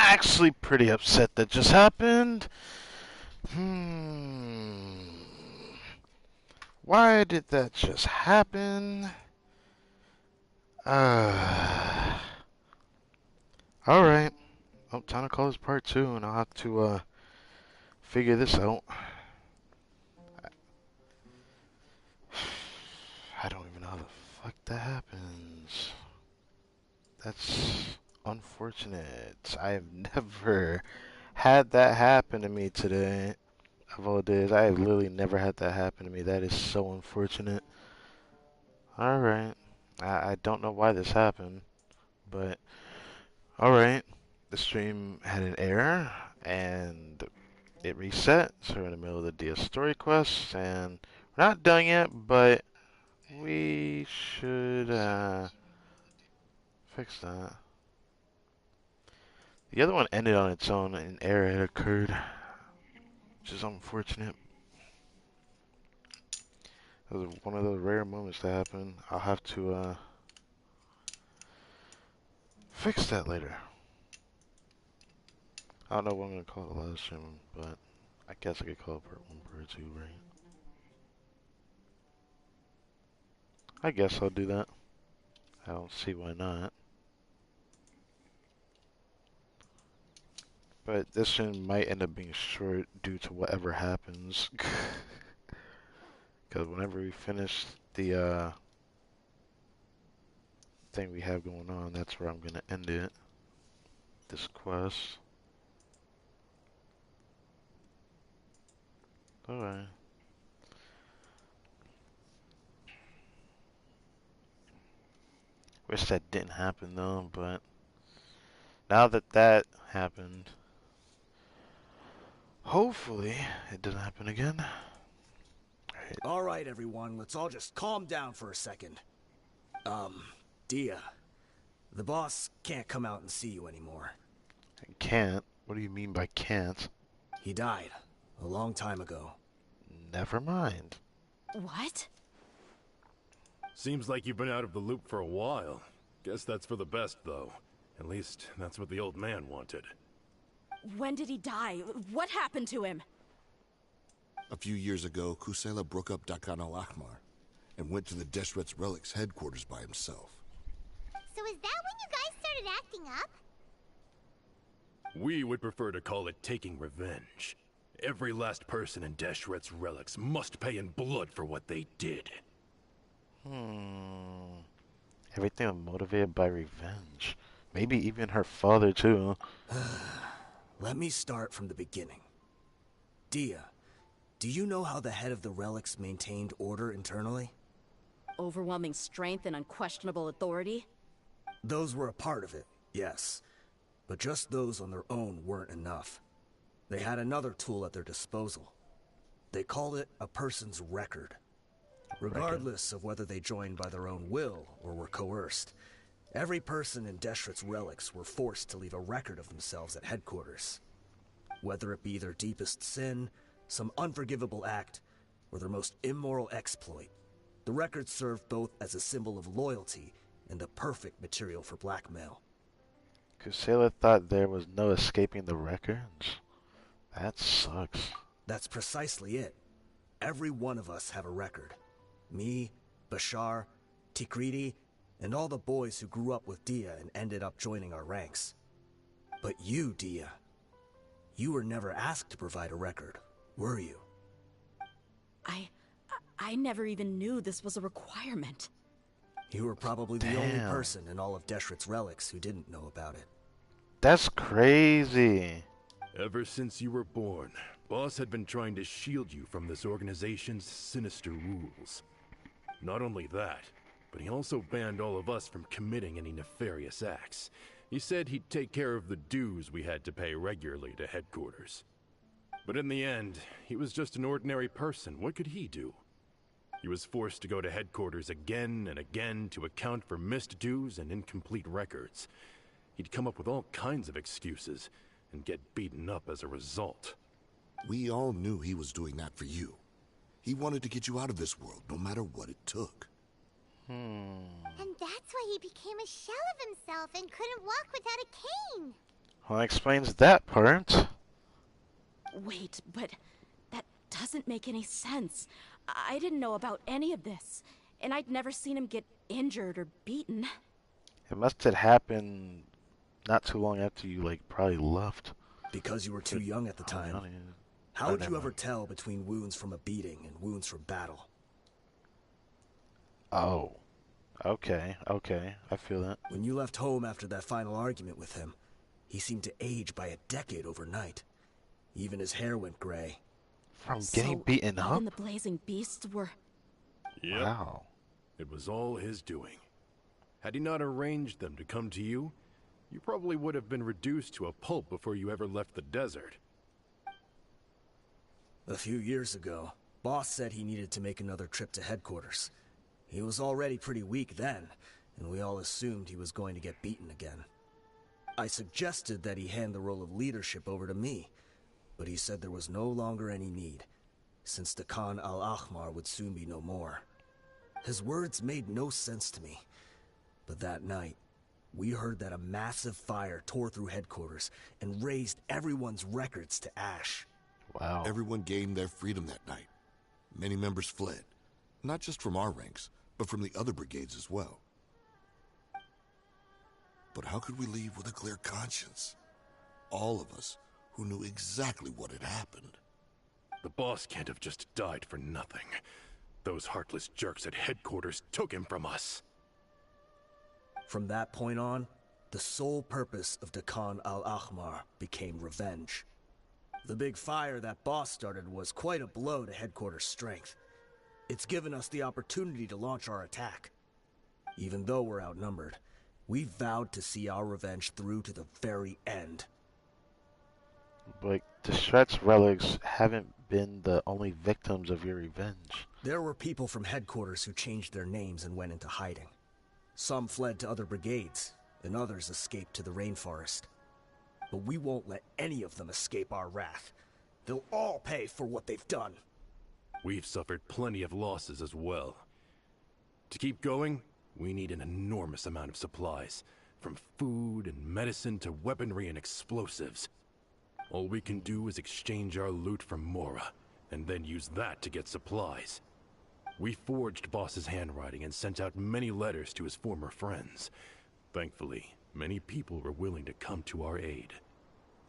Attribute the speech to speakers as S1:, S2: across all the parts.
S1: actually pretty upset that just happened. Why did that just happen? Alright. Oh, time to call this part 2, and I'll have to, figure this out. I don't even know how the fuck that happens. That's unfortunate. I have never had that happen to me today. Of all days, I have literally never had that happen to me. That is so unfortunate. Alright. I don't know why this happened, but alright. The stream had an error, and it reset, so we're in the middle of the DEHYA story quest, and we're not done yet, but we should fix that. The other one ended on its own, an error had occurred, which is unfortunate. It was one of those rare moments that happen. I'll have to fix that later. I don't know what I'm gonna call it live stream, but I guess I could call it part 1, part 2, right? I guess I'll do that. I don't see why not. But this stream might end up being short due to whatever happens. Because whenever we finish the thing we have going on, that's where I'm gonna end it. This quest. Alright. Wish that didn't happen though, but now that that happened, hopefully it doesn't happen again.
S2: All right, everyone, let's all just calm down for a second. DEHYA, the boss can't come out and see you anymore.
S1: Can't? What do you mean by can't?
S2: He died a long time ago.
S1: Never mind.
S3: What?
S4: Seems like you've been out of the loop for a while. Guess that's for the best, though. At least, that's what the old man wanted.
S3: When did he die? What happened to him?
S5: A few years ago, Kusela broke up Dakan al-Ahmar and went to the Deshret's relics headquarters by himself.
S6: So is that when you guys started acting up?
S4: We would prefer to call it taking revenge. Every last person in Deshret's relics must pay in blood for what they did.
S1: Everything was motivated by revenge. Maybe even her father too.
S2: Let me start from the beginning. DEHYA, do you know how the head of the relics maintained order internally?
S3: Overwhelming strength and unquestionable authority?
S2: Those were a part of it, yes. But just those on their own weren't enough. They had another tool at their disposal. They called it a person's record. Regardless of whether they joined by their own will or were coerced, every person in Deshret's relics were forced to leave a record of themselves at headquarters. Whether it be their deepest sin, some unforgivable act, or their most immoral exploit, the record served both as a symbol of loyalty and the perfect material for blackmail.
S1: Kusela thought there was no escaping the records? That sucks.
S2: That's precisely it. Every one of us have a record. Me, Bashar, Tikriti, and all the boys who grew up with DEHYA and ended up joining our ranks. But you, DEHYA, you were never asked to provide a record, were you?
S3: I never even knew this was a requirement.
S2: You were probably the only person in all of Deshret's relics who didn't know about it.
S1: That's crazy.
S4: Ever since you were born, Boss had been trying to shield you from this organization's sinister rules. Not only that, but he also banned all of us from committing any nefarious acts. He said he'd take care of the dues we had to pay regularly to headquarters. But in the end, he was just an ordinary person. What could he do? He was forced to go to headquarters again and again to account for missed dues and incomplete records. He'd come up with all kinds of excuses and get beaten up as a result.
S5: We all knew he was doing that for you. He wanted to get you out of this world, no matter what it took.
S6: And that's why he became a shell of himself and couldn't walk without a cane.
S1: Well, that explains that part.
S3: Wait, but that doesn't make any sense. I didn't know about any of this, and I'd never seen him get injured or beaten.
S1: It must have happened not too long after you, like, probably left.
S2: Because you were too young at the time. How would you ever tell between wounds from a beating and wounds from battle?
S1: Oh. Okay, I feel that.
S2: When you left home after that final argument with him, he seemed to age by a decade overnight. Even his hair went gray.
S1: From getting beaten up?
S3: Even the blazing beasts were...
S4: Yep.
S1: Wow.
S4: It was all his doing. Had he not arranged them to come to you, you probably would have been reduced to a pulp before you ever left the desert.
S2: A few years ago, Boss said he needed to make another trip to headquarters. He was already pretty weak then, and we all assumed he was going to get beaten again. I suggested that he hand the role of leadership over to me, but he said there was no longer any need, since the Khan al-Ahmar would soon be no more. His words made no sense to me, but that night, we heard that a massive fire tore through headquarters and razed everyone's records to ash.
S1: Wow.
S5: Everyone gained their freedom that night. Many members fled, not just from our ranks, but from the other brigades as well. But how could we leave with a clear conscience? All of us who knew exactly what had happened.
S4: The boss can't have just died for nothing. Those heartless jerks at headquarters took him from us.
S2: From that point on, the sole purpose of the Khan al-Ahmar became revenge. The big fire that Boss started was quite a blow to headquarters' strength. It's given us the opportunity to launch our attack. Even though we're outnumbered, we vowed to see our revenge through to the very end.
S1: But the Shred's relics haven't been the only victims of your revenge.
S2: There were people from headquarters who changed their names and went into hiding. Some fled to other brigades, and others escaped to the rainforest. But we won't let any of them escape our wrath. They'll all pay for what they've done.
S4: We've suffered plenty of losses as well. To keep going, we need an enormous amount of supplies, from food and medicine to weaponry and explosives. All we can do is exchange our loot from Mora, and then use that to get supplies. We forged Boss's handwriting and sent out many letters to his former friends. Thankfully, many people were willing to come to our aid.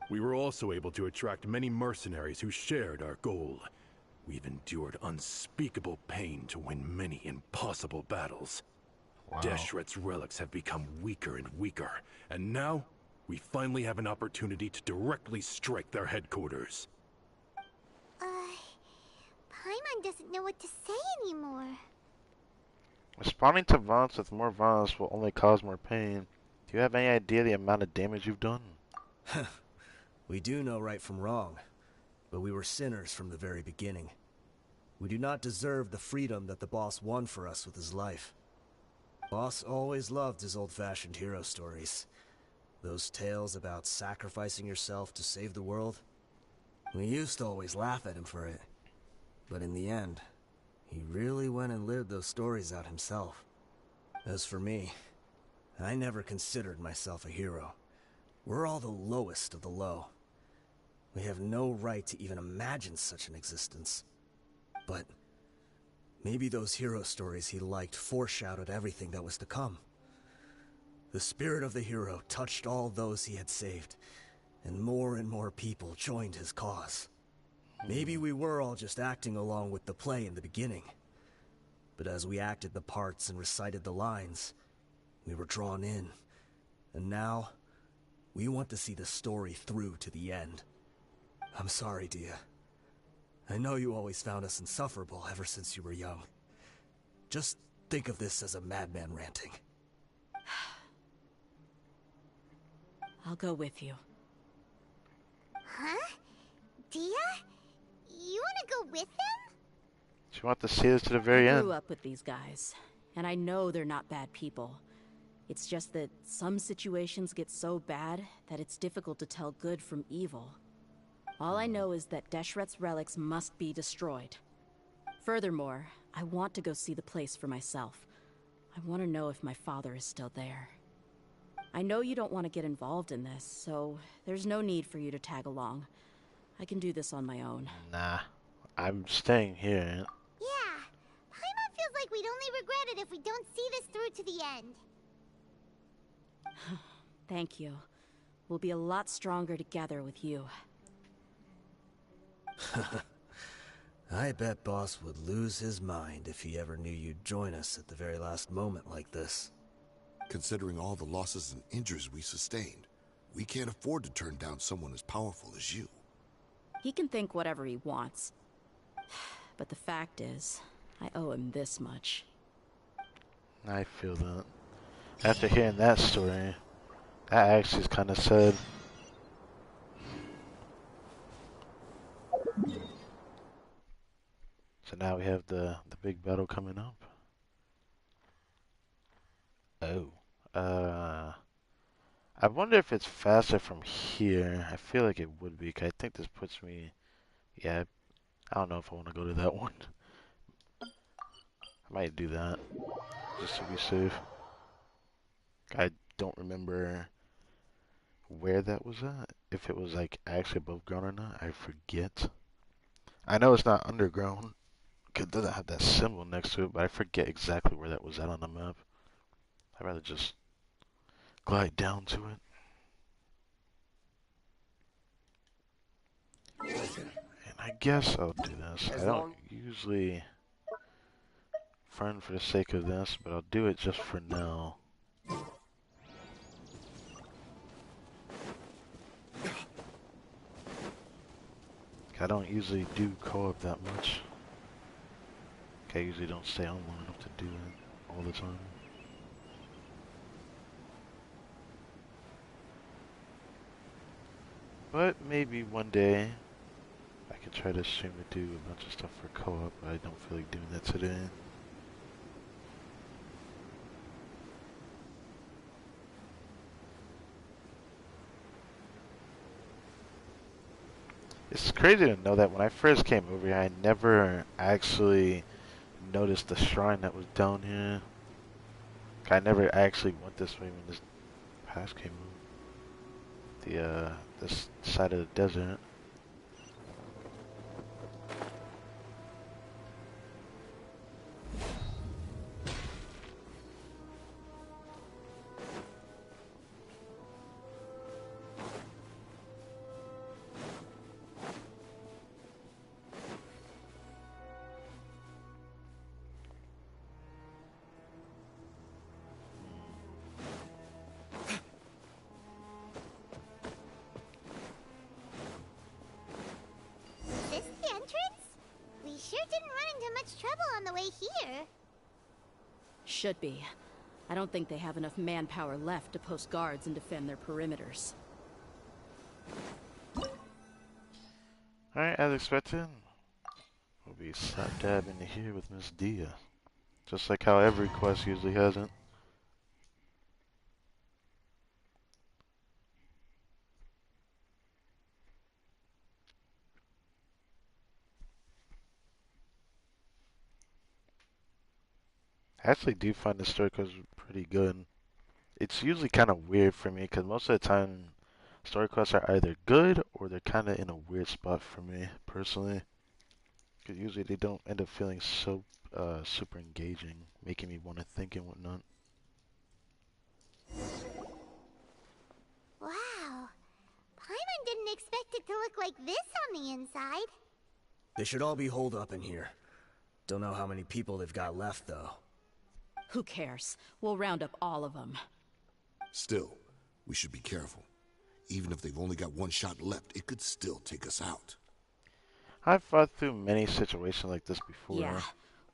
S4: We were also able to attract many mercenaries who shared our goal. We've endured unspeakable pain to win many impossible battles.
S1: Wow.
S4: Deshret's relics have become weaker and weaker, and now we finally have an opportunity to directly strike their headquarters.
S6: Paimon doesn't know what to say anymore.
S1: Responding to violence with more violence will only cause more pain. Do you have any idea the amount of damage you've done?
S2: We do know right from wrong, but we were sinners from the very beginning. We do not deserve the freedom that the boss won for us with his life. Boss always loved his old-fashioned hero stories. Those tales about sacrificing yourself to save the world. We used to always laugh at him for it. But in the end, he really went and lived those stories out himself. As for me, I never considered myself a hero. We're all the lowest of the low. We have no right to even imagine such an existence. But maybe those hero stories he liked foreshadowed everything that was to come. The spirit of the hero touched all those he had saved, and more people joined his cause. Maybe we were all just acting along with the play in the beginning. But as we acted the parts and recited the lines, we were drawn in. And now, we want to see the story through to the end. I'm sorry, DEHYA. I know you always found us insufferable ever since you were young. Just think of this as a madman ranting.
S3: I'll go with you.
S6: Huh? DEHYA? You wanna go with them?
S1: Do you want to see this to the very
S3: I
S1: end?
S3: grew up with these guys, and I know they're not bad people. It's just that some situations get so bad that it's difficult to tell good from evil. All I know is that Deshret's relics must be destroyed. Furthermore, I want to go see the place for myself. I want to know if my father is still there. I know you don't want to get involved in this, so there's no need for you to tag along. I can do this on my own.
S1: Nah, I'm staying here.
S6: Yeah, Paimon feels like we'd only regret it if we don't see this through to the end.
S3: Thank you. We'll be a lot stronger together with you.
S2: I bet Boss would lose his mind if he ever knew you'd join us at the very last moment like this.
S5: Considering all the losses and injuries we sustained, we can't afford to turn down someone as powerful as you.
S3: He can think whatever he wants. But the fact is, I owe him this much.
S1: I feel that. After hearing that story, that actually is kind of sad. So now we have the big battle coming up. Oh. I wonder if it's faster from here. I feel like it would be, 'cause I think this puts me... Yeah, I don't know if I want to go to that one. I might do that, just to be safe. I don't remember where that was at. If it was like actually above ground or not, I forget. I know it's not underground, 'cause it doesn't have that symbol next to it, but I forget exactly where that was at on the map. I'd rather just glide down to it. And I guess I'll do this. I don't usually friend for the sake of this, but I'll do it just for now. I don't usually do co-op that much. I usually don't stay on long enough to do it all the time. But maybe one day I could try to stream to do a bunch of stuff for co-op, but I don't feel like doing that today. It's crazy to know that when I first came over here, I never actually noticed the shrine that was down here. I never actually went this way when this pass came up. This side of the desert.
S3: Should be. I don't think they have enough manpower left to post guards and defend their perimeters.
S1: Alright, as expected, we'll be slap dab into here with Miss DEHYA. Just like how every quest usually has it. I actually do find the story quests pretty good. It's usually kind of weird for me because most of the time story quests are either good or they're kind of in a weird spot for me personally. Because usually they don't end up feeling so super engaging, making me want to think and whatnot.
S6: Wow. Paimon didn't expect it to look like this on the inside.
S2: They should all be holed up in here. Don't know how many people they've got left, though.
S3: Who cares? We'll round up all of them.
S5: Still, we should be careful. Even if they've only got one shot left, it could still take us out.
S1: I've fought through many situations like this before.
S3: Yeah,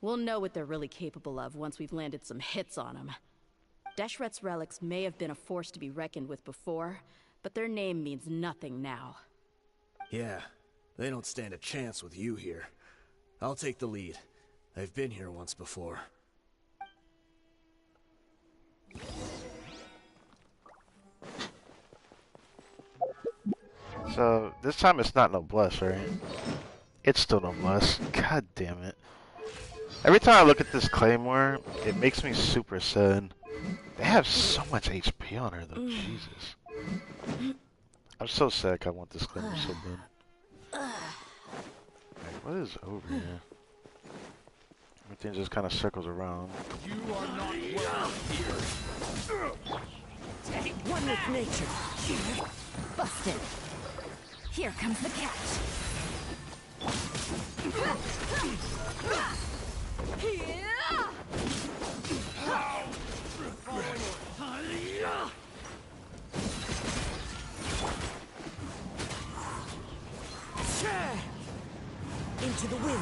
S3: we'll know what they're really capable of once we've landed some hits on them. Deshret's relics may have been a force to be reckoned with before, but their name means nothing now.
S2: Yeah, they don't stand a chance with you here. I'll take the lead. I've been here once before.
S1: So, this time it's not noblesse, right? It's still noblesse. God damn it. Every time I look at this claymore, it makes me super sad. They have so much HP on her though, Jesus. I'm so sick, I want this claymore so bad. Wait, what is over here? Everything just kind of circles around.
S2: You are not welcome here.
S7: Take one with nature. Busted. Here comes the catch. Into the wind.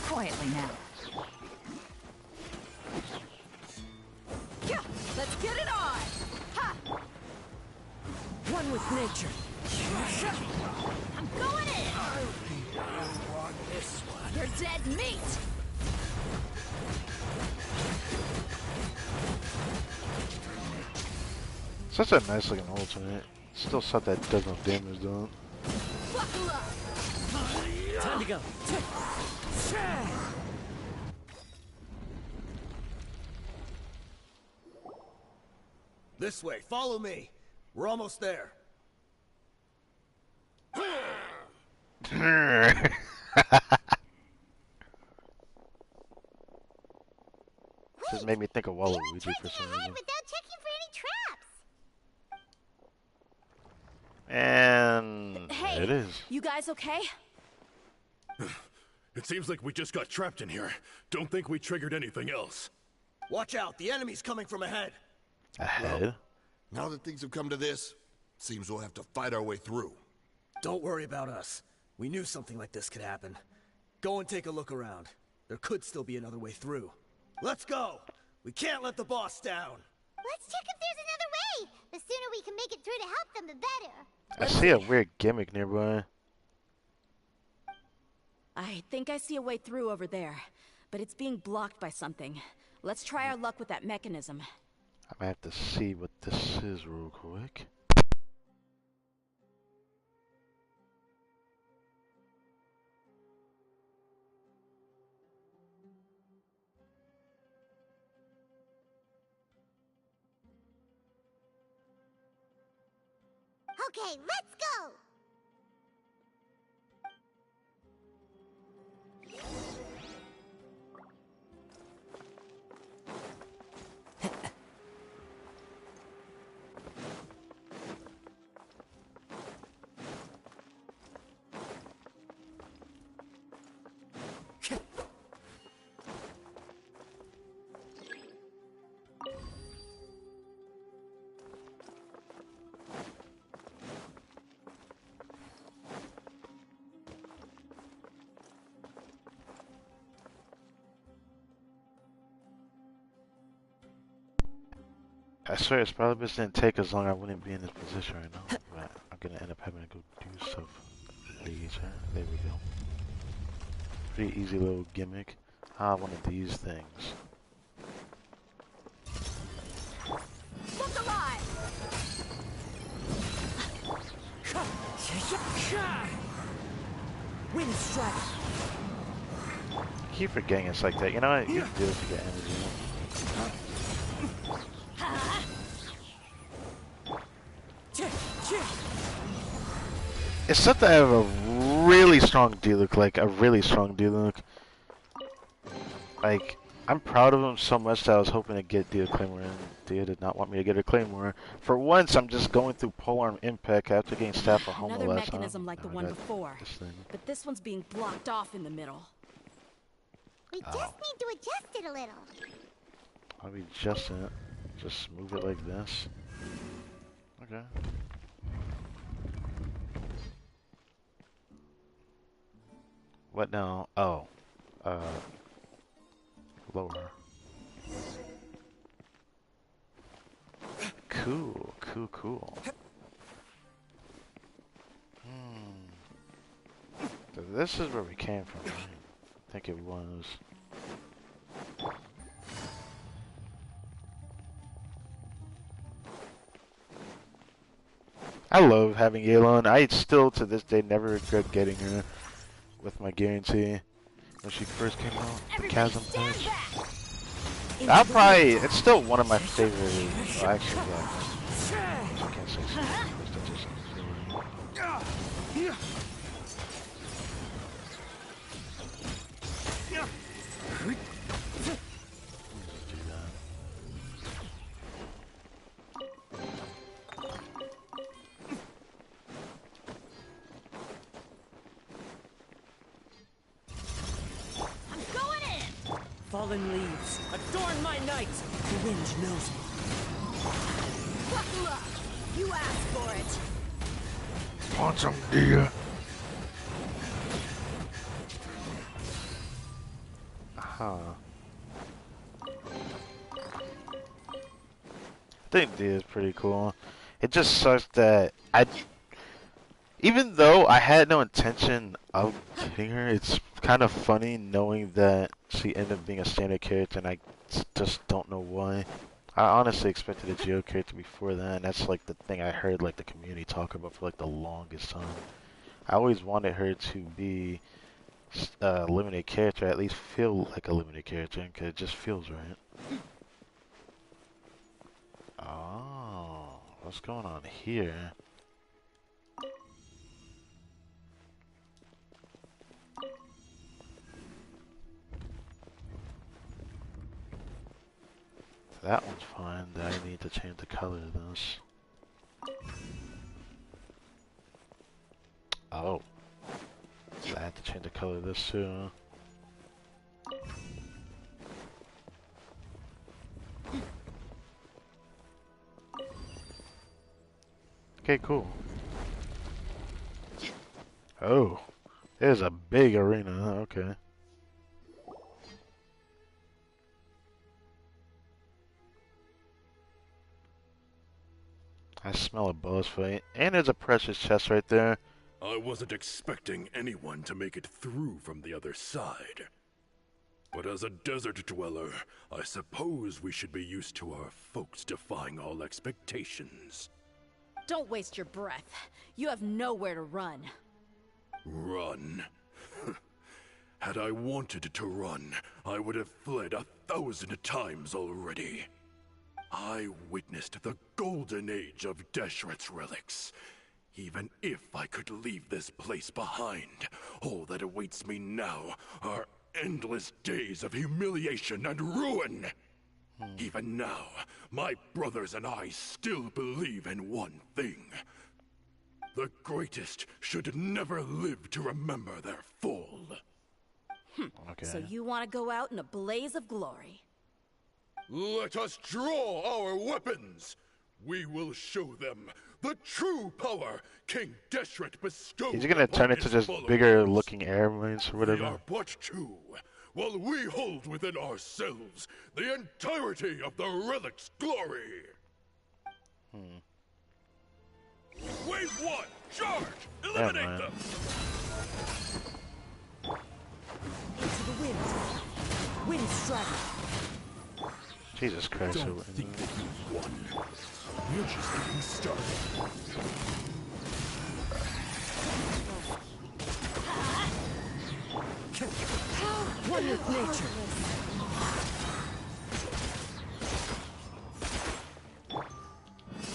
S7: Quietly now. Let's get it on! Ha! One with nature.
S6: I'm going in!
S7: You're dead meat!
S1: Such a nice looking ultimate. Still stuff that does no damage though.
S7: Buckle up!
S2: Time to go. This way, follow me. We're almost there.
S1: Just made me think of Waluigi
S6: Even
S1: for
S6: trekking
S1: some
S6: ahead
S1: reason.
S6: without checking for any traps.
S1: And
S3: Hey,
S1: it is.
S3: you guys okay?
S4: It seems like we just got trapped in here. Don't think we triggered anything else.
S2: Watch out, the enemy's coming from ahead.
S1: Ahead?
S5: Now that things have come to this, seems we'll have to fight our way through.
S2: Don't worry about us. We knew something like this could happen. Go and take a look around. There could still be another way through. Let's go! We can't let the boss down.
S6: Let's check if there's another way. The sooner we can make it through to help them, the better.
S1: I see a weird gimmick nearby.
S3: I think I see a way through over there, but it's being blocked by something. Let's try our luck with that mechanism.
S1: I might have to see what this is real quick.
S6: Okay, let's go!
S1: I swear, if Spellbus didn't take as long, I wouldn't be in this position right now. But I'm gonna end up having to go do stuff later. There we go. Pretty easy little gimmick. Ah, one of these things.
S7: Look alive! Wind strike.
S1: I keep forgetting it's like that. You know what? You can do it to get energy. It's something I have a really strong D-look, like a really strong D-look. Like, I'm proud of him so much that I was hoping to get DEHYA Claymore, and DEHYA did not want me to get a Claymore. For once, I'm just going through polearm impact after getting stabbed for Homo
S3: Another
S1: last time.
S3: mechanism like the one before,
S1: This thing.
S3: but this one's being blocked off in the middle.
S6: We just need to adjust it a little.
S1: I'll be adjusting it. Just move it like this. Okay. What now? Oh. Lower. Cool, cool, cool. So this is where we came from, right? I think it was. I love having Yelan. I still, to this day, never regret getting her with my guarantee. When she first came out, the Chasm Punch. I'll probably, it's still one of my favorite, well, actually, yeah. I can't say so. That's just
S7: Fallen leaves, adorn my night! The wind knows me. Buckle up! You asked for it!
S1: want some deer? Huh. I think deer is pretty cool. It just sucks that even though I had no intention of getting her, it's kind of funny knowing that she ended up being a standard character, and I just don't know why. I honestly expected a Geo character before that, and that's like the thing I heard like the community talk about for like the longest time. I always wanted her to be a limited character, at least feel like a limited character, because it just feels right. Oh, what's going on here? That one's fine. I need to change the color of this. Oh. So I have to change the color of this too. Okay, cool. Oh. There's a big arena. Okay. I smell a boss fight. And there's a precious chest right there.
S4: I wasn't expecting anyone to make it through from the other side. But as a desert dweller, I suppose we should be used to our folks defying all expectations.
S3: Don't waste your breath. You have nowhere to run.
S4: Run? Had I wanted to run, I would have fled 1,000 times already. I witnessed the golden age of Deshret's relics. Even if I could leave this place behind, all that awaits me now are endless days of humiliation and ruin. Even now, my brothers and I still believe in one thing. The greatest should never live to remember their fall.
S1: Okay.
S3: So you want to go out in a blaze of glory?
S4: Let us draw our weapons! We will show them the true power King Deshret bestowed.
S1: He's gonna turn into just bigger looking airplanes or whatever.
S4: We are but two, while we hold within ourselves the entirety of the relic's glory. Wave one, charge! Eliminate them!
S7: Into the wind. Wind strike.
S1: Jesus Christ.
S4: Don't think that you've won. We're just getting started.
S7: One with nature.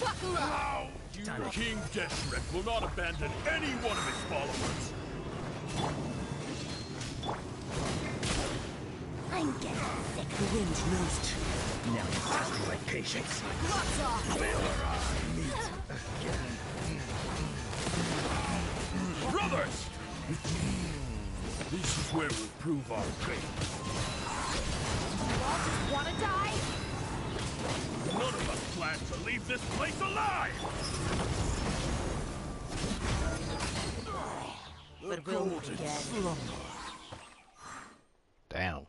S4: Buckle up! King Deshret will not abandon any one of his followers.
S6: I'm getting sick.
S7: The wind knows too.
S2: Now you're testing my patience.
S7: Gloves off.
S4: Brothers! This is where we'll prove our faith.
S7: You all just want to die?
S4: None of us plan to leave this place alive!
S3: But we'll meet again.
S1: Damn.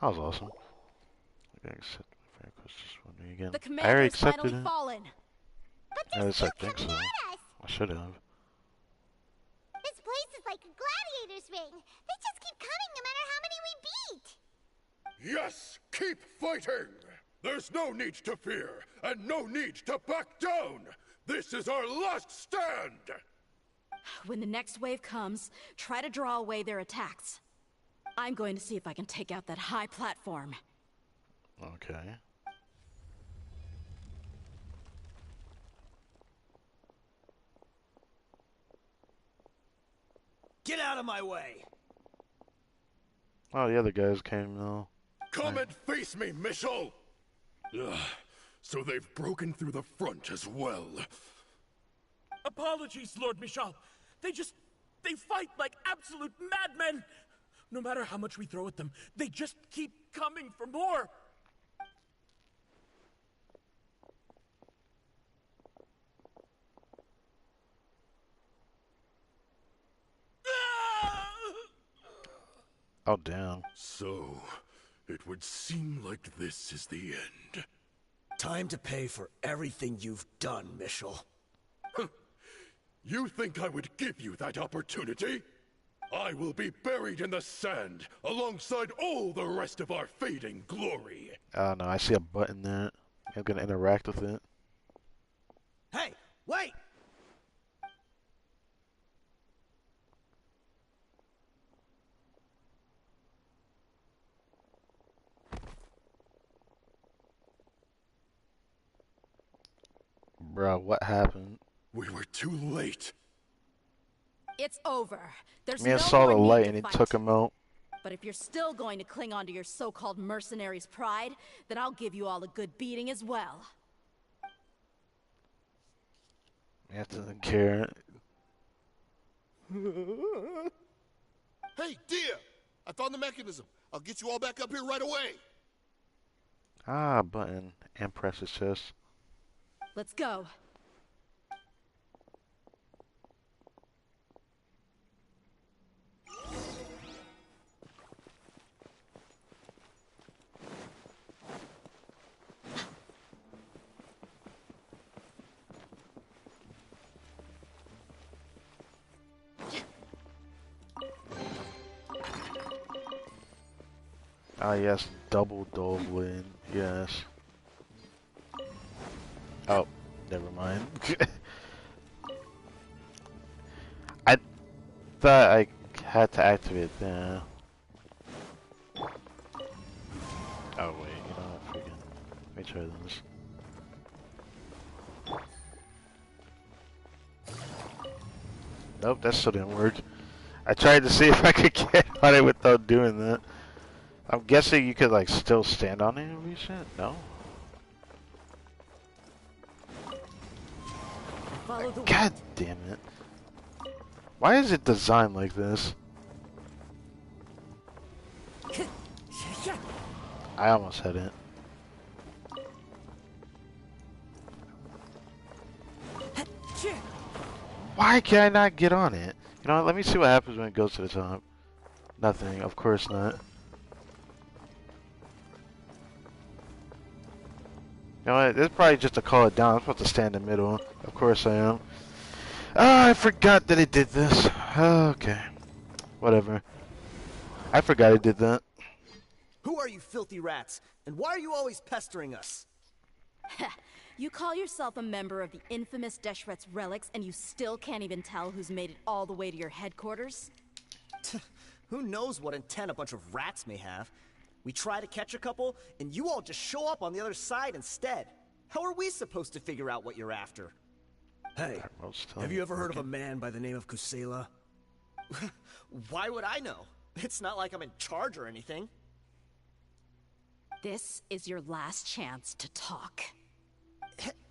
S1: That was awesome. I gotta accept my friend request this one again.
S3: The
S1: I
S3: commander
S1: already
S3: has
S1: accepted
S3: finally
S1: it.
S3: fallen.
S6: But
S1: At
S6: they're
S1: least
S6: still
S1: I think
S6: coming
S1: so.
S6: at us!
S1: I should have.
S6: This place is like a gladiator's ring. They just keep coming no matter how many we beat.
S4: Yes! Keep fighting! There's no need to fear, and no need to back down! This is our last stand!
S3: When the next wave comes, try to draw away their attacks. I'm going to see if I can take out that high platform.
S1: Okay.
S2: Get out of my way!
S1: Oh, the other guys came though.
S4: Come and face me, Michel! Ugh, so they've broken through the front as well.
S8: Apologies, Lord Michel. They fight like absolute madmen. No matter how much we throw at them, they just keep coming for more.
S1: Oh, damn.
S4: So, it would seem like this is the end.
S2: Time to pay for everything you've done, Michel.
S4: You think I would give you that opportunity? I will be buried in the sand alongside all the rest of our fading glory.
S1: Oh no, I see a button there. I'm gonna interact with it.
S2: Hey, wait!
S1: Bro, what happened?
S4: We were too late.
S3: It's over. There's
S1: Man
S3: no
S1: saw
S3: more
S1: the
S3: need
S1: light
S3: to
S1: and he
S3: fight.
S1: took him out.
S3: But if you're still going to cling on to your so-called mercenary's pride, then I'll give you all a good beating as well.
S1: Man doesn't care.
S5: Hey, Dia! I found the mechanism. I'll get you all back up here right away.
S1: Ah, button. And press his chest.
S3: Let's go.
S1: Ah, yes. Double Dublin. Yes. Oh, never mind. I thought I had to activate that. Oh, wait. You know what? Freaking. Let me try this. Nope, that still didn't work. I tried to see if I could get on it without doing that. I'm guessing you could, like, still stand on it and reset? No?
S7: Follow the
S1: God damn it. Why is it designed like this? I almost had it. Why can I not get on it? You know what, let me see what happens when it goes to the top. Nothing, of course not. You know what, this is probably just to call it down. I'm supposed to stand in the middle. Of course I am. Oh, I forgot that it did this. Okay. Whatever. I forgot it did that.
S2: Who are you filthy rats? And why are you always pestering us?
S3: You call yourself a member of the infamous Deshret's relics, and you still can't even tell who's made it all the way to your headquarters?
S2: Who knows what intent a bunch of rats may have? We try to catch a couple, and you all just show up on the other side instead. How are we supposed to figure out what you're after? Hey, have you ever heard of a man by the name of Kusela? Why would I know? It's not like I'm in charge or anything.
S3: This is your last chance to talk.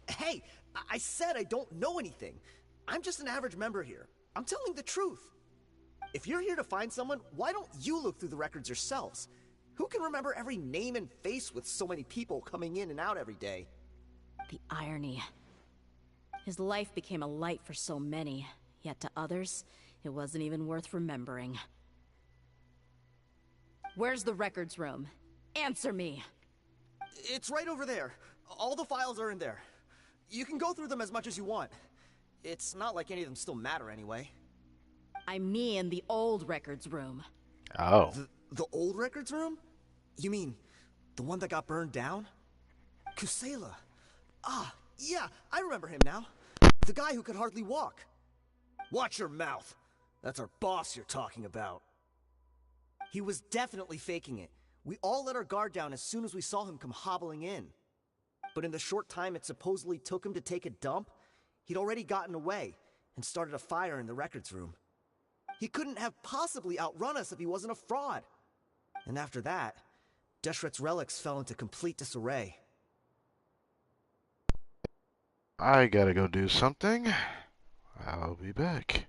S2: Hey, I said I don't know anything. I'm just an average member here. I'm telling the truth. If you're here to find someone, why don't you look through the records yourselves? Who can remember every name and face with so many people coming in and out every day?
S3: The irony. His life became a light for so many, yet to others, it wasn't even worth remembering. Where's the records room? Answer me!
S2: It's right over there. All the files are in there. You can go through them as much as you want. It's not like any of them still matter anyway.
S3: I mean the old records room.
S1: Oh.
S2: The old records room? You mean the one that got burned down? Kusela. Ah, yeah, I remember him now. The guy who could hardly walk. Watch your mouth. That's our boss you're talking about. He was definitely faking it. We all let our guard down as soon as we saw him come hobbling in. But in the short time it supposedly took him to take a dump, he'd already gotten away and started a fire in the records room. He couldn't have possibly outrun us if he wasn't a fraud. And after that, Deshret's relics fell into complete disarray.
S1: I gotta go do something. I'll be back.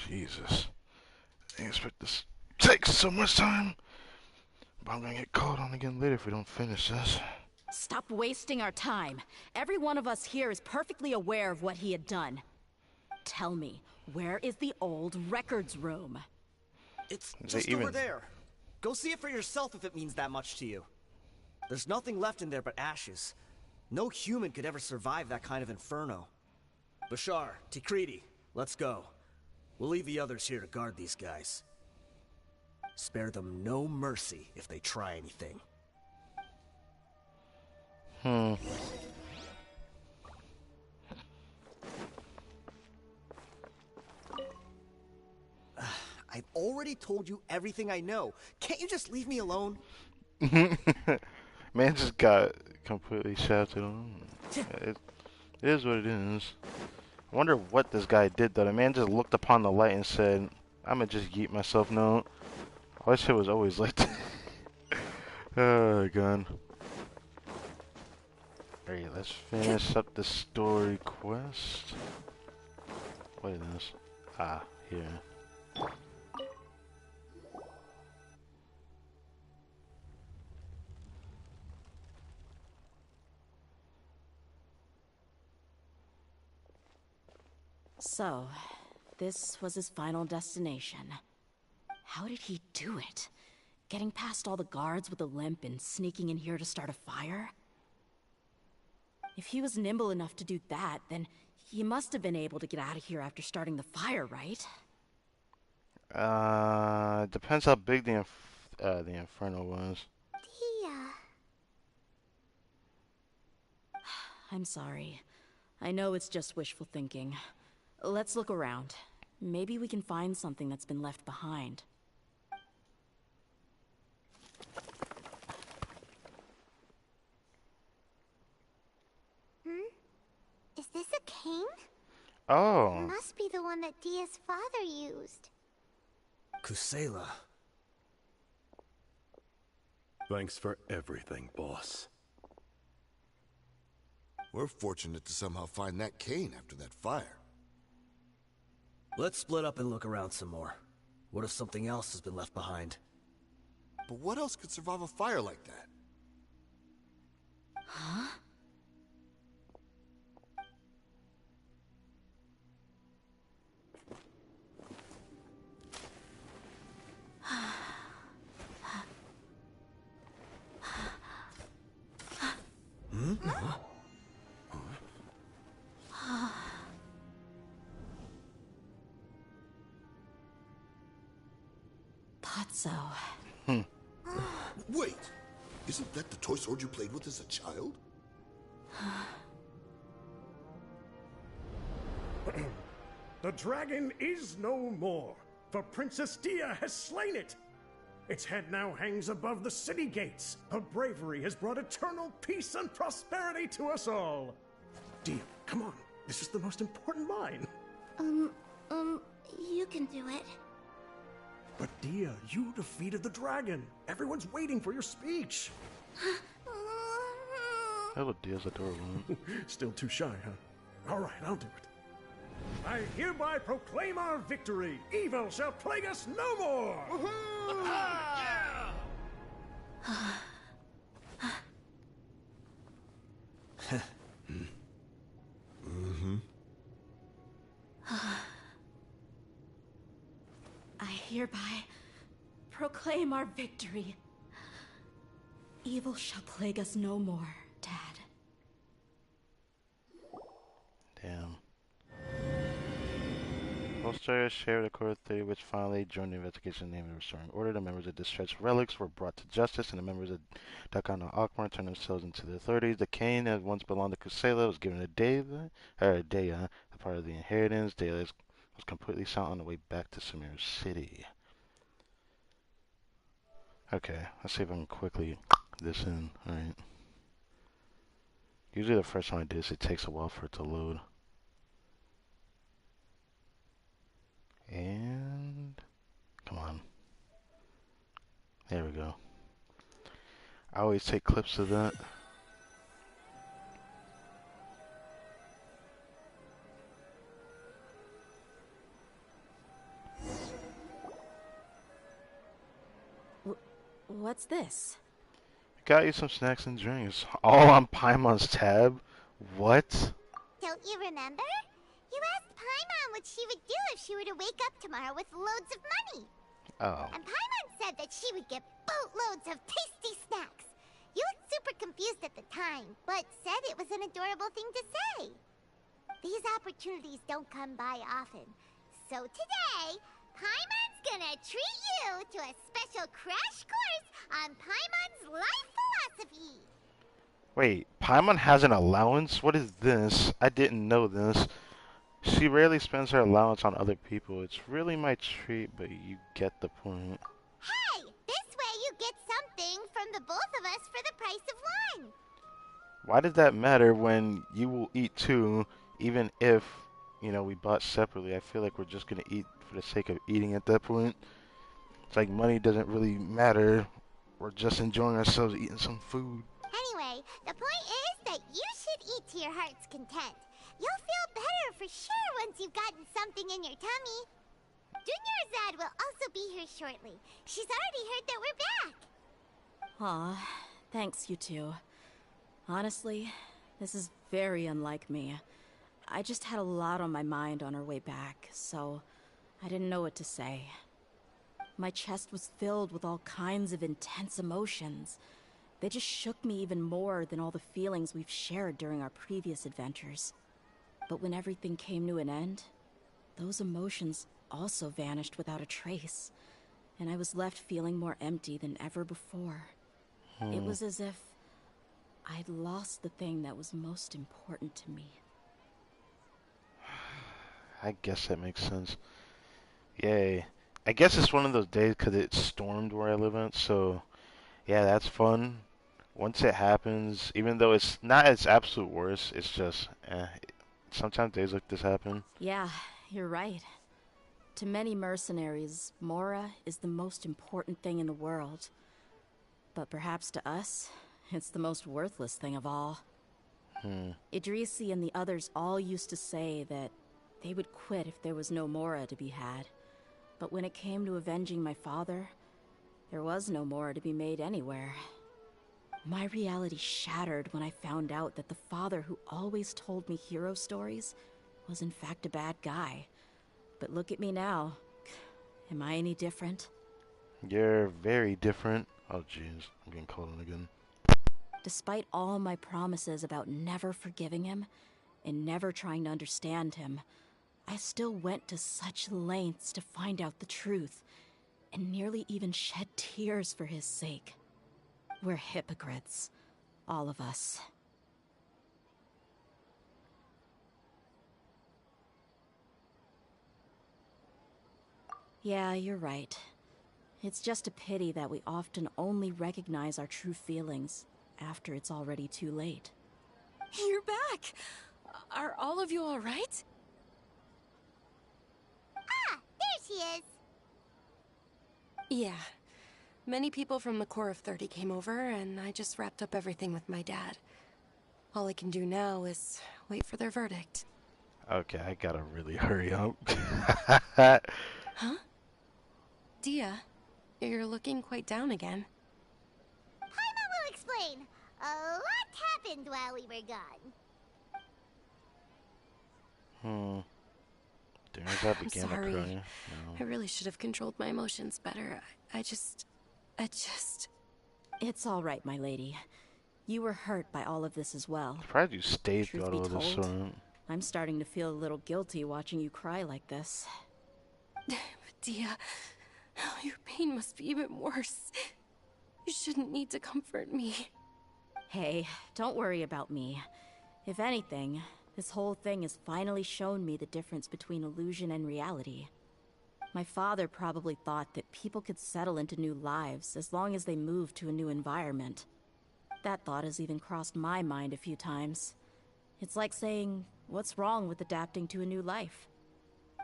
S1: Jesus. I didn't expect this to take so much time. But I'm gonna get called on again later if we don't finish this.
S3: Stop wasting our time. Every one of us here is perfectly aware of what he had done. Tell me, where is the old records room?
S2: It's
S1: Is
S2: just
S1: it even...
S2: over there. Go see it for yourself if it means that much to you. There's nothing left in there but ashes. No human could ever survive that kind of inferno. Bashar, Tikriti, let's go. We'll leave the others here to guard these guys. Spare them no mercy if they try anything. I've already told you everything I know. Can't you just leave me alone?
S1: Man just got completely shafted on. It is what it is. I wonder what this guy did though. The man just looked upon the light and said, I'ma just yeet myself now. I wish it was always like that. Oh, God. Alright, let's finish up the story quest. What is this? Ah, here.
S3: So, this was his final destination. How did he do it? Getting past all the guards with a limp and sneaking in here to start a fire? If he was nimble enough to do that, then he must have been able to get out of here after starting the fire, right?
S1: Depends how big the inferno was.
S6: DEHYA.
S3: I'm sorry. I know it's just wishful thinking. Let's look around. Maybe we can find something that's been left behind.
S6: Is this a cane?
S1: Oh.
S6: It must be the one that Dia's father used.
S2: Kusela.
S4: Thanks for everything, boss.
S5: We're fortunate to somehow find that cane after that fire.
S2: Let's split up and look around some more. What if something else has been left behind?
S5: But what else could survive a fire like that?
S3: Huh? Thought so.
S5: Wait! Isn't that the toy sword you played with as a child?
S9: The dragon is no more, for Princess Dia has slain it. Its head now hangs above the city gates. Her bravery has brought eternal peace and prosperity to us all. Dia, come on. This is the most important line.
S6: You can do it.
S9: But Dia, you defeated the dragon. Everyone's waiting for your speech.
S1: Hello, Dia's adorable.
S9: Still too shy, huh? All right, I'll do it. I hereby proclaim our victory. Evil shall plague us no more.
S3: I hereby proclaim our victory. Evil shall plague us no more, Dad.
S1: Damn. Holsters shared a core theory which finally joined the investigation named Restoring Order. The members of distressed relics were brought to justice, and the members of Dakano Akmar turned themselves into the authorities. The cane that once belonged to Kusela was given to Deya, a part of the inheritance. Deya was completely silent on the way back to Sumeru City. Okay, let's see if I can quickly this in. Alright. Usually the first time I do this, it takes a while for it to load. And come on. There we go. I always take clips of that.
S3: What's this?
S1: Got you some snacks and drinks. All on Paimon's tab? What?
S6: Don't you remember? You asked Paimon what she would do if she were to wake up tomorrow with loads of money.
S1: Oh.
S6: And Paimon said that she would get boatloads of tasty snacks. You looked super confused at the time, but said it was an adorable thing to say. These opportunities don't come by often. So today, Paimon's gonna treat you to a special crash course on Paimon's life philosophy.
S1: Wait, Paimon has an allowance? What is this? I didn't know this. She rarely spends her allowance on other people. It's really my treat, but you get the point.
S6: Hey, this way you get something from the both of us for the price of one.
S1: Why does that matter when you will eat too, even if, we bought separately? I feel like we're just gonna eat for the sake of eating at that point. It's like money doesn't really matter. We're just enjoying ourselves eating some food.
S6: Anyway, the point is that you should eat to your heart's content. You'll feel better for sure once you've gotten something in your tummy. Dunyarzad will also be here shortly. She's already heard that we're back.
S3: Aw, thanks you two. Honestly, this is very unlike me. I just had a lot on my mind on our way back, so I didn't know what to say. My chest was filled with all kinds of intense emotions. They just shook me even more than all the feelings we've shared during our previous adventures. But when everything came to an end, those emotions also vanished without a trace, and I was left feeling more empty than ever before. It was as if I'd lost the thing that was most important to me.
S1: I guess that makes sense. Yay. I guess it's one of those days because it stormed where I live in, so yeah, that's fun. Once it happens, even though it's not its absolute worst, it's just, sometimes days like this happen.
S3: Yeah, you're right. To many mercenaries, Mora is the most important thing in the world. But perhaps to us, it's the most worthless thing of all. Idrisi and the others all used to say that they would quit if there was no Mora to be had. But when it came to avenging my father, there was no Mora to be made anywhere. My reality shattered when I found out that the father who always told me hero stories was in fact a bad guy. But look at me now. Am I any different?
S1: You're very different. Oh jeez, I'm getting called on again.
S3: Despite all my promises about never forgiving him and never trying to understand him, I still went to such lengths to find out the truth, and nearly even shed tears for his sake. We're hypocrites, all of us. Yeah, you're right. It's just a pity that we often only recognize our true feelings after it's already too late.
S7: You're back! Are all of you alright?
S6: Ah, there she is.
S7: Yeah. Many people from the Corps of 30 came over, and I just wrapped up everything with my dad. All I can do now is wait for their verdict.
S1: Okay, I gotta really hurry up.
S7: Huh? DEHYA, you're looking quite down again.
S6: Paimon will explain. A lot happened while we were gone.
S1: Dunyarzad
S7: I'm
S1: began to
S7: sorry.
S1: cry.
S7: I really should have controlled my emotions better. I just...
S3: It's all right, my lady. You were hurt by all of this as well.
S1: Surprised you stayed
S3: Truth
S1: throughout
S3: be
S1: all this.
S3: told, I'm starting to feel a little guilty watching you cry like this.
S7: DEHYA, your pain must be even worse. You shouldn't need to comfort me.
S3: Hey, don't worry about me. If anything, this whole thing has finally shown me the difference between illusion and reality. My father probably thought that people could settle into new lives as long as they moved to a new environment. That thought has even crossed my mind a few times. It's like saying, what's wrong with adapting to a new life?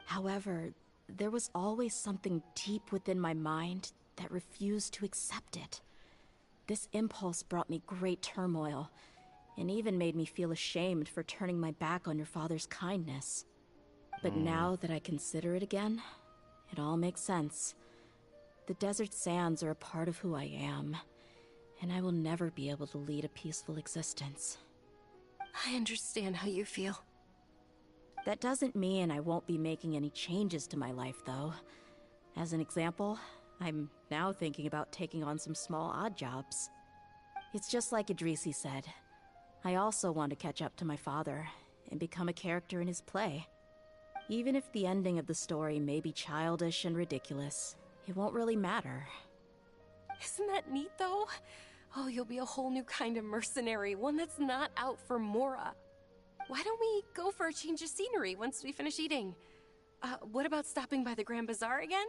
S3: However, there was always something deep within my mind that refused to accept it. This impulse brought me great turmoil, and even made me feel ashamed for turning my back on your father's kindness. But now that I consider it again, it all makes sense. The desert sands are a part of who I am, and I will never be able to lead a peaceful existence.
S7: I understand how you feel.
S3: That doesn't mean I won't be making any changes to my life, though. As an example, I'm now thinking about taking on some small odd jobs. It's just like Idrisi said. I also want to catch up to my father and become a character in his play. Even if the ending of the story may be childish and ridiculous, it won't really matter.
S7: Isn't that neat, though? Oh, you'll be a whole new kind of mercenary, one that's not out for Mora. Why don't we go for a change of scenery once we finish eating? What about stopping by the Grand Bazaar again?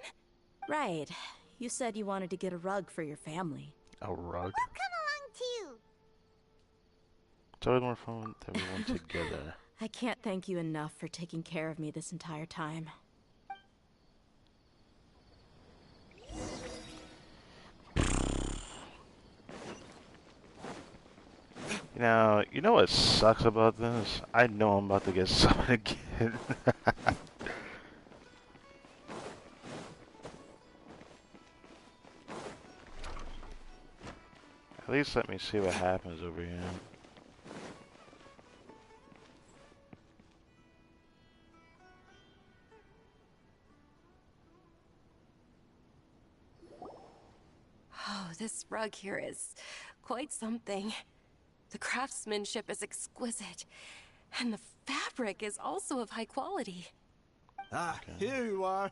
S3: Right. You said you wanted to get a rug for your family.
S1: A rug?
S6: We'll come along too.
S1: It's always more fun with everyone together.
S3: I can't thank you enough for taking care of me this entire time.
S1: Now, you know what sucks about this? I know I'm about to get summoned again. At least let me see what happens over here.
S7: Oh, this rug here is quite something. The craftsmanship is exquisite, and the fabric is also of high quality.
S2: Ah, here you are.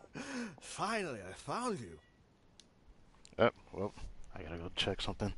S2: Finally, I found you.
S1: Oh, well, I gotta go check something.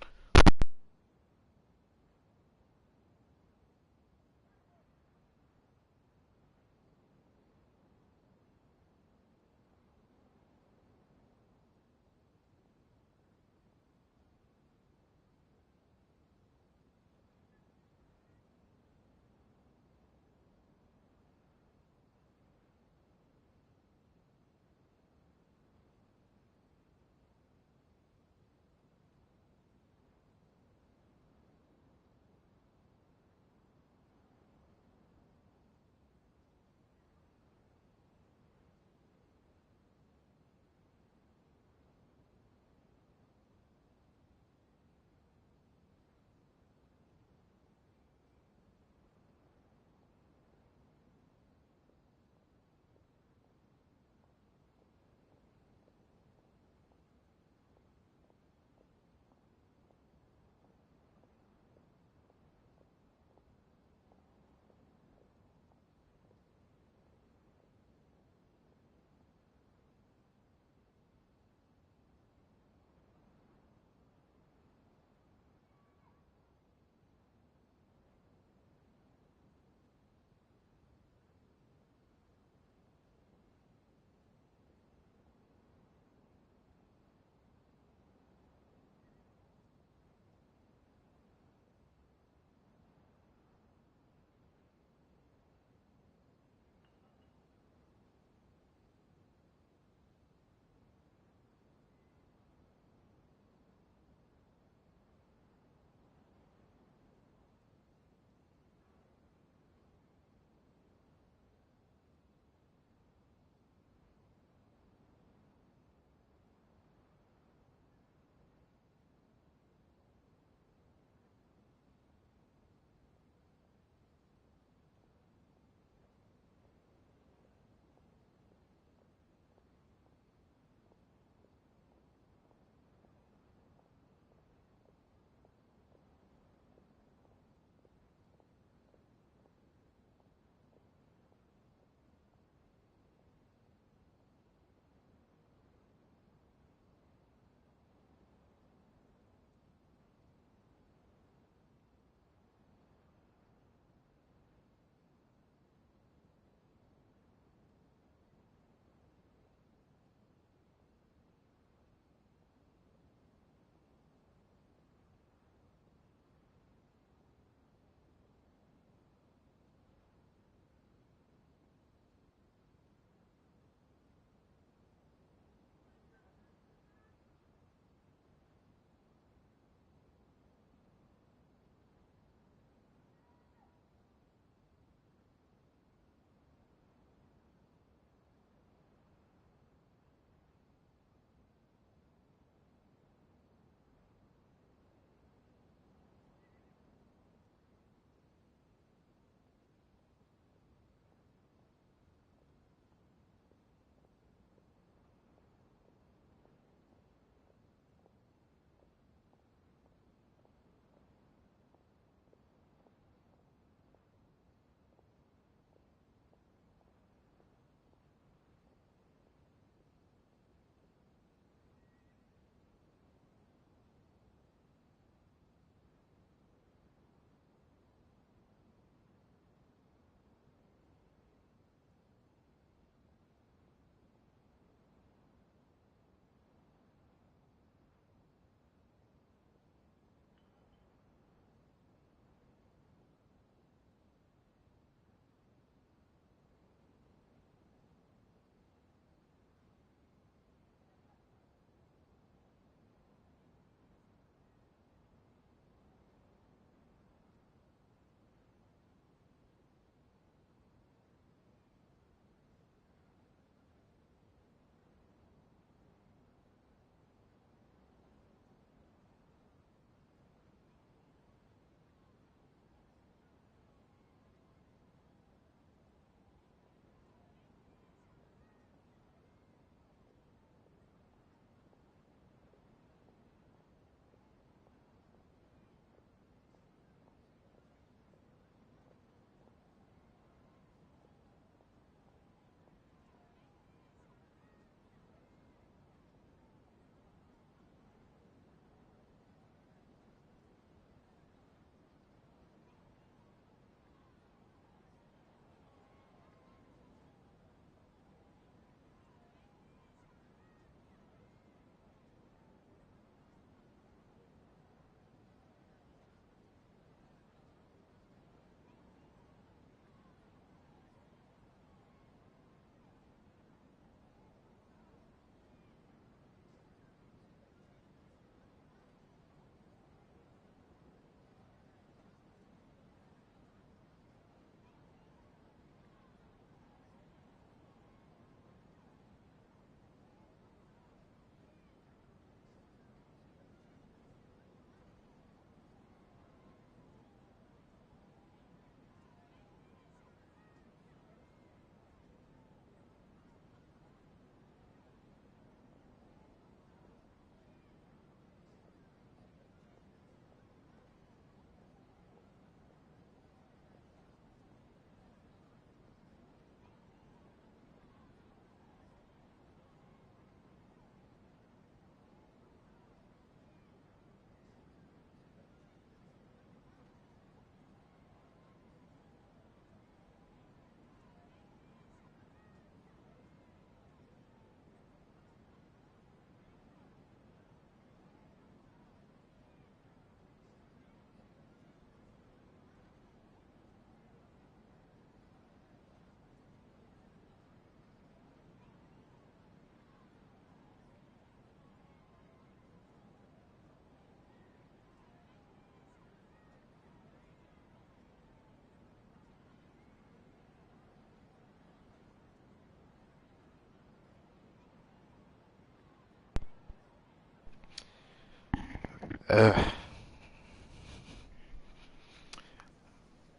S1: Ugh.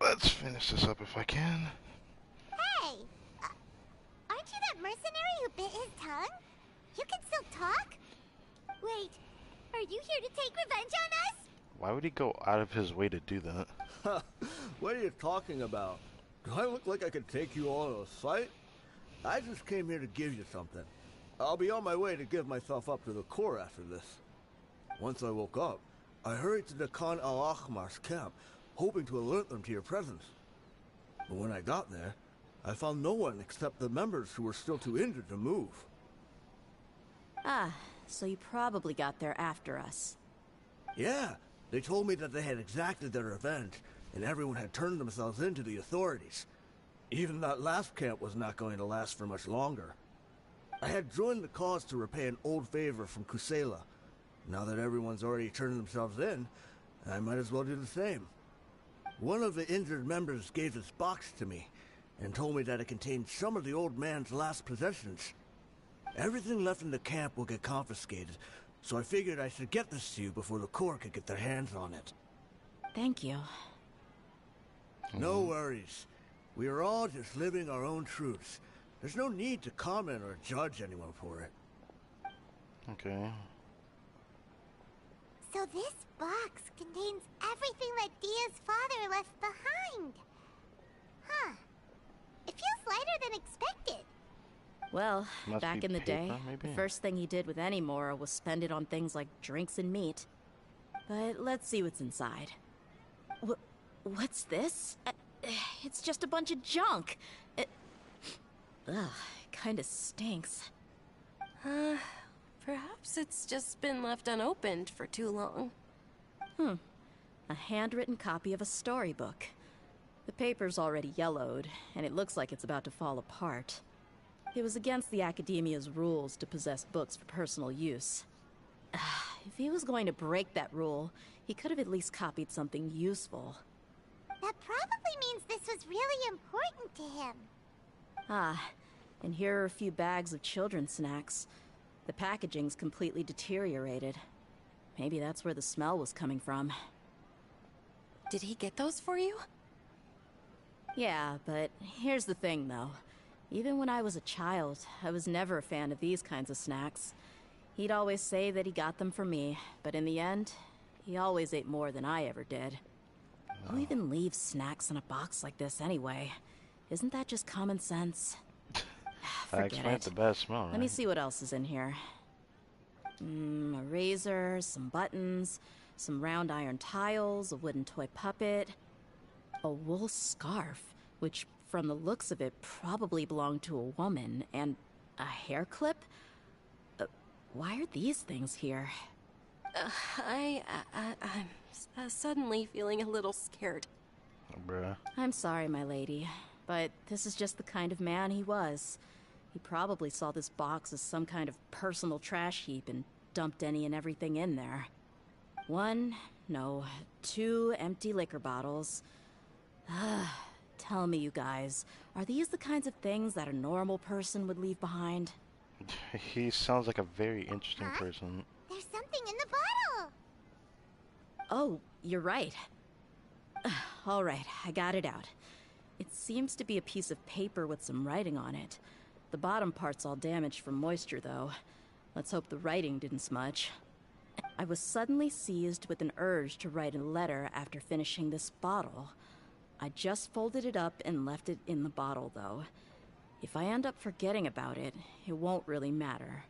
S1: Let's finish this up if I can.
S6: Hey! Aren't you that mercenary who bit his tongue? You can still talk? Wait, are you here to take revenge on us?
S1: Why would he go out of his way to do that?
S2: What are you talking about? Do I look like I could take you all to a fight? I just came here to give you something. I'll be on my way to give myself up to the Corps after this. Once I woke up, I hurried to the Khan al-Ahmar's camp, hoping to alert them to your presence. But when I got there, I found no one except the members who were still too injured to move.
S3: Ah, so you probably got there after us.
S2: Yeah, they told me that they had exacted their revenge, and everyone had turned themselves in to the authorities. Even that last camp was not going to last for much longer. I had joined the cause to repay an old favor from Kusela. Now that everyone's already turned themselves in, I might as well do the same. One of the injured members gave this box to me, and told me that it contained some of the old man's last possessions. Everything left in the camp will get confiscated, so I figured I should get this to you before the Corps could get their hands on it.
S3: Thank you.
S2: No worries. We are all just living our own truths. There's no need to comment or judge anyone for it.
S1: Okay.
S6: So this box contains everything that Dia's father left behind. Huh. It feels lighter than expected.
S3: Well,
S1: Must
S3: back
S1: be
S3: in the day,
S1: paper, maybe?
S3: the first thing he did with any Mora was spend it on things like drinks and meat. But let's see what's inside. What's this? It's just a bunch of junk. Ugh, it kinda stinks.
S7: Perhaps it's just been left unopened for too long.
S3: A handwritten copy of a storybook. The paper's already yellowed, and it looks like it's about to fall apart. It was against the Academia's rules to possess books for personal use. If he was going to break that rule, he could have at least copied something useful.
S6: That probably means this was really important to him.
S3: Ah, and here are a few bags of children's snacks. The packaging's completely deteriorated. Maybe that's where the smell was coming from.
S7: Did he get those for you?
S3: Yeah, but here's the thing, though. Even when I was a child, I was never a fan of these kinds of snacks. He'd always say that he got them for me, but in the end, he always ate more than I ever did. Who even leaves snacks in a box like this anyway? Isn't that just common sense?
S1: That
S3: Forget
S1: explains
S3: it.
S1: the bad smell, right?
S3: Let me see what else is in here. A razor, some buttons, some round iron tiles, a wooden toy puppet, a wool scarf, which from the looks of it probably belonged to a woman, and a hair clip? Why are these things here?
S7: I'm suddenly feeling a little scared.
S1: Oh, bruh.
S3: I'm sorry, my lady, but this is just the kind of man he was. He probably saw this box as some kind of personal trash heap and dumped any and everything in there. 2 empty liquor bottles. Tell me, you guys, are these the kinds of things that a normal person would leave behind?
S1: He sounds like a very interesting person.
S6: There's something in the bottle.
S3: Oh, you're right. All right, I got it out. It seems to be a piece of paper with some writing on it. The bottom part's all damaged from moisture, though. Let's hope the writing didn't smudge. I was suddenly seized with an urge to write a letter after finishing this bottle. I just folded it up and left it in the bottle, though. If I end up forgetting about it, it won't really matter.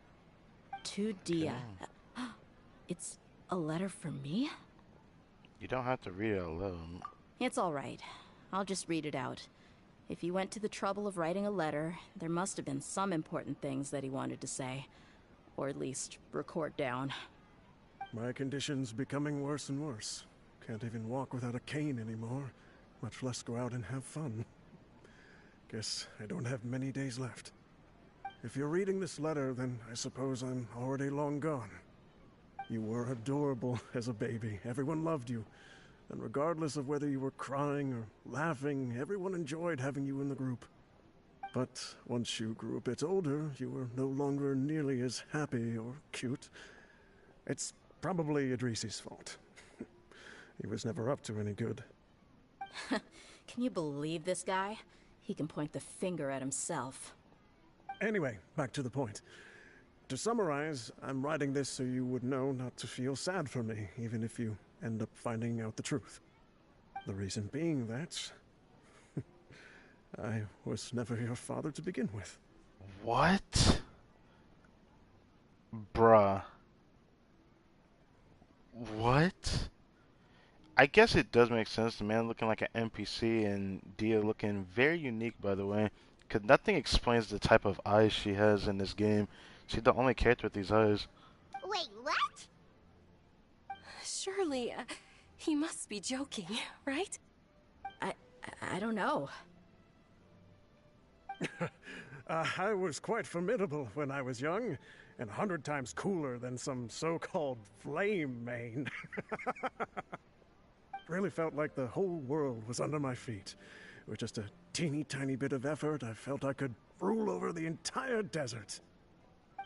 S3: To Dia. It's a letter for me?
S1: You don't have to read it alone.
S3: It's all right. I'll just read it out. If he went to the trouble of writing a letter, there must have been some important things that he wanted to say. Or at least record down.
S9: My condition's becoming worse and worse. Can't even walk without a cane anymore, much less go out and have fun. Guess I don't have many days left. If you're reading this letter, then I suppose I'm already long gone. You were adorable as a baby. Everyone loved you. And regardless of whether you were crying or laughing, everyone enjoyed having you in the group. But once you grew a bit older, you were no longer nearly as happy or cute. It's Probably Idrisi's fault. He was never up to any good.
S3: Can you believe this guy? He can point the finger at himself.
S9: Anyway, back to the point. To summarize, I'm writing this so you would know not to feel sad for me, even if you end up finding out the truth. The reason being that I was never your father to begin with.
S1: What? Bruh. What? I guess it does make sense. The man looking like an NPC and Dia looking very unique, by the way. Because nothing explains the type of eyes she has in this game. She's the only character with these eyes.
S6: Wait, what?
S7: Surely, he must be joking, right?
S3: I don't know.
S9: I was quite formidable when I was young, and 100 times cooler than some so-called flame main. Really felt like the whole world was under my feet. With just a teeny tiny bit of effort, I felt I could rule over the entire desert.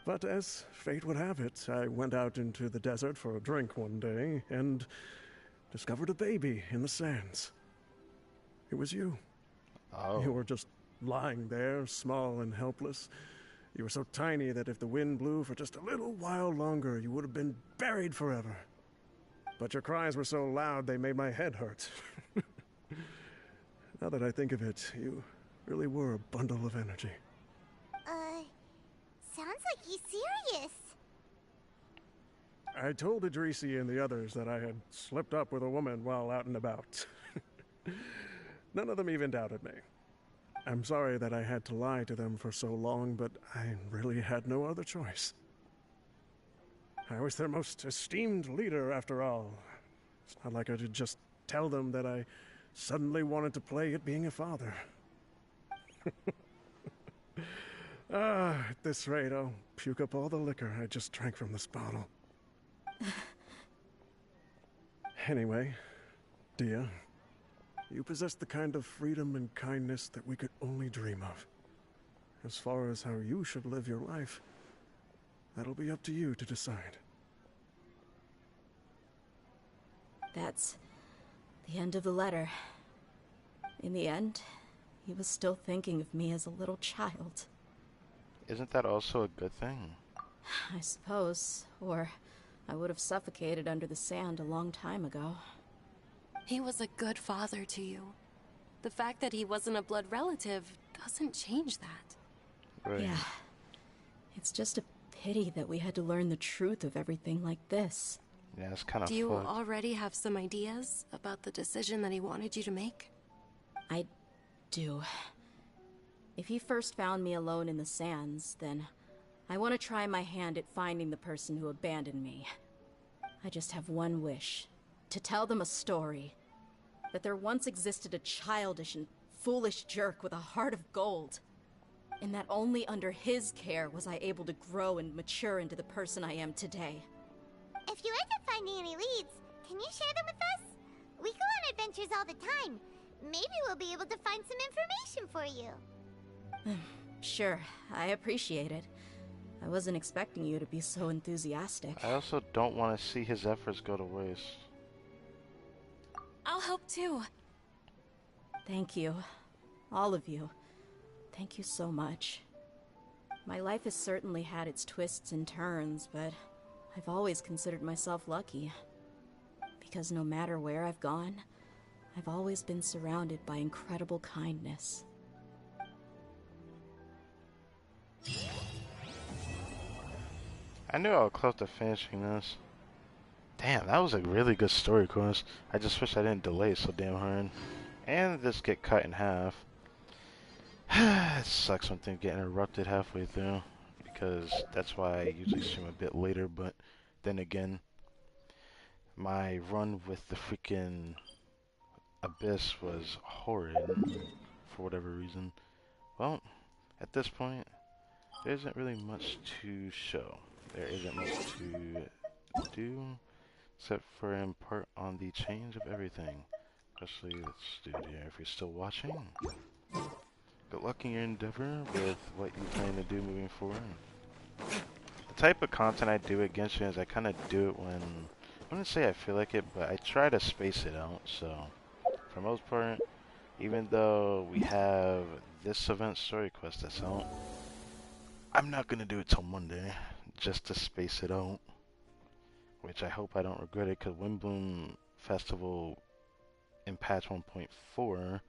S9: But as fate would have it, I went out into the desert for a drink one day and discovered a baby in the sands. It was you.
S1: Oh.
S9: You were just lying there, small and helpless. You were so tiny that if the wind blew for just a little while longer, you would have been buried forever. But your cries were so loud they made my head hurt. Now that I think of it, you really were a bundle of energy.
S6: Sounds like he's serious.
S9: I told Idrisi and the others that I had slipped up with a woman while out and about. None of them even doubted me. I'm sorry that I had to lie to them for so long, but I really had no other choice. I was their most esteemed leader, after all. It's not like I could just tell them that I suddenly wanted to play at being a father. At this rate, I'll puke up all the liquor I just drank from this bottle. Anyway, Dia, you possess the kind of freedom and kindness that we could only dream of. As far as how you should live your life, that'll be up to you to decide.
S3: That's the end of the letter. In the end, he was still thinking of me as a little child.
S1: Isn't that also a good thing?
S3: I suppose, or I would have suffocated under the sand a long time ago.
S7: He was a good father to you. The fact that he wasn't a blood relative doesn't change that.
S1: Right.
S3: Yeah. It's just a pity that we had to learn the truth of everything like this.
S1: Yeah, it's kind of
S7: Do you
S1: fucked.
S7: already have some ideas about the decision that he wanted you to make?
S3: I do. If he first found me alone in the sands, then I want to try my hand at finding the person who abandoned me. I just have one wish. To tell them a story. That there once existed a childish and foolish jerk with a heart of gold. And that only under his care was I able to grow and mature into the person I am today.
S6: If you end up finding any leads, can you share them with us? We go on adventures all the time. Maybe we'll be able to find some information for you.
S3: Sure, I appreciate it. I wasn't expecting you to be so enthusiastic.
S1: I also don't want to see his efforts go to waste.
S7: I'll help too.
S3: Thank you. All of you. Thank you so much. My life has certainly had its twists and turns, but I've always considered myself lucky. Because no matter where I've gone, I've always been surrounded by incredible kindness.
S1: I knew I was close to finishing this. Damn, that was a really good story quest. I just wish I didn't delay so damn hard. And this get cut in half. It sucks when things get interrupted halfway through. Because that's why I usually stream a bit later, but then again, my run with the freaking Abyss was horrid for whatever reason. Well, at this point, there isn't really much to show. There isn't much to do, except for impart on the change of everything. Especially the studio. If you're still watching, good luck in your endeavor with what you plan to do moving forward. type of content I do at Genshin is I kind of do it when, I wouldn't say I feel like it, but I try to space it out. So, for the most part, even though we have this event story quest that's out, I'm not going to do it till Monday, just to space it out. Which I hope I don't regret it, because Windbloom Festival in patch 1.4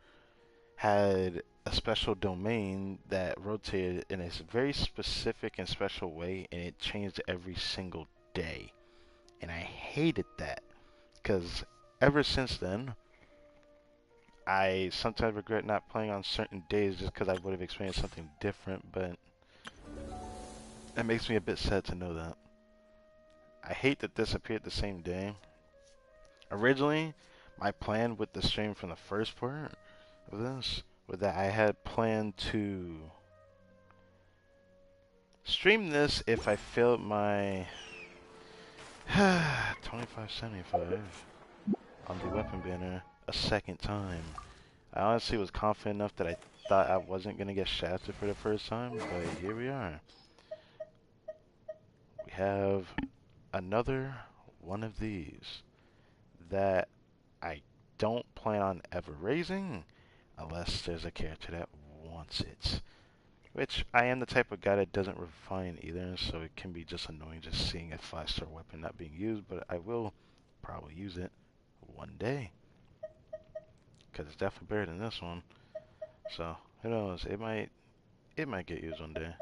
S1: had a special domain that rotated in a very specific and special way, and it changed every single day. And I hated that, because ever since then, I sometimes regret not playing on certain days just because I would have experienced something different, but it makes me a bit sad to know that. I hate that this appeared the same day. Originally, my plan with the stream from the first part of this was that I had planned to stream this if I filled my 2575 on the weapon banner a second time. I honestly was confident enough that I thought I wasn't going to get shafted for the first time, but here we are. We have another one of these that I don't plan on ever raising unless there's a character that wants it. Which I am the type of guy that doesn't refine either, so it can be just annoying just seeing a 5-star weapon not being used, but I will probably use it one day. Because it's definitely better than this one. So, who knows, it might get used one day.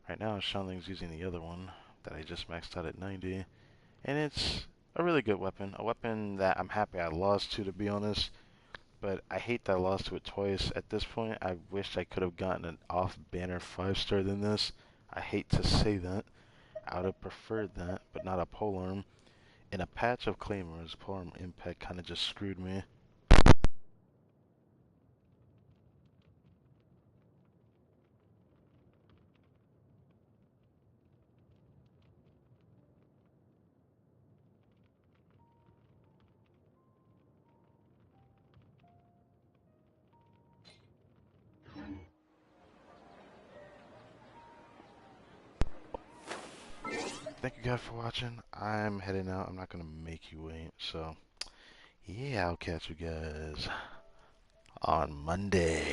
S1: Right now, Shanling's using the other one that I just maxed out at 90. And it's a really good weapon. A weapon that I'm happy I lost to be honest. But I hate that I lost to it twice. At this point, I wish I could have gotten an off-banner 5-star than this. I hate to say that. I would have preferred that, but not a polearm. In a patch of claymores, polearm impact kind of just screwed me. Thank you guys for watching. I'm heading out. I'm not going to make you wait. So, yeah, I'll catch you guys on Monday.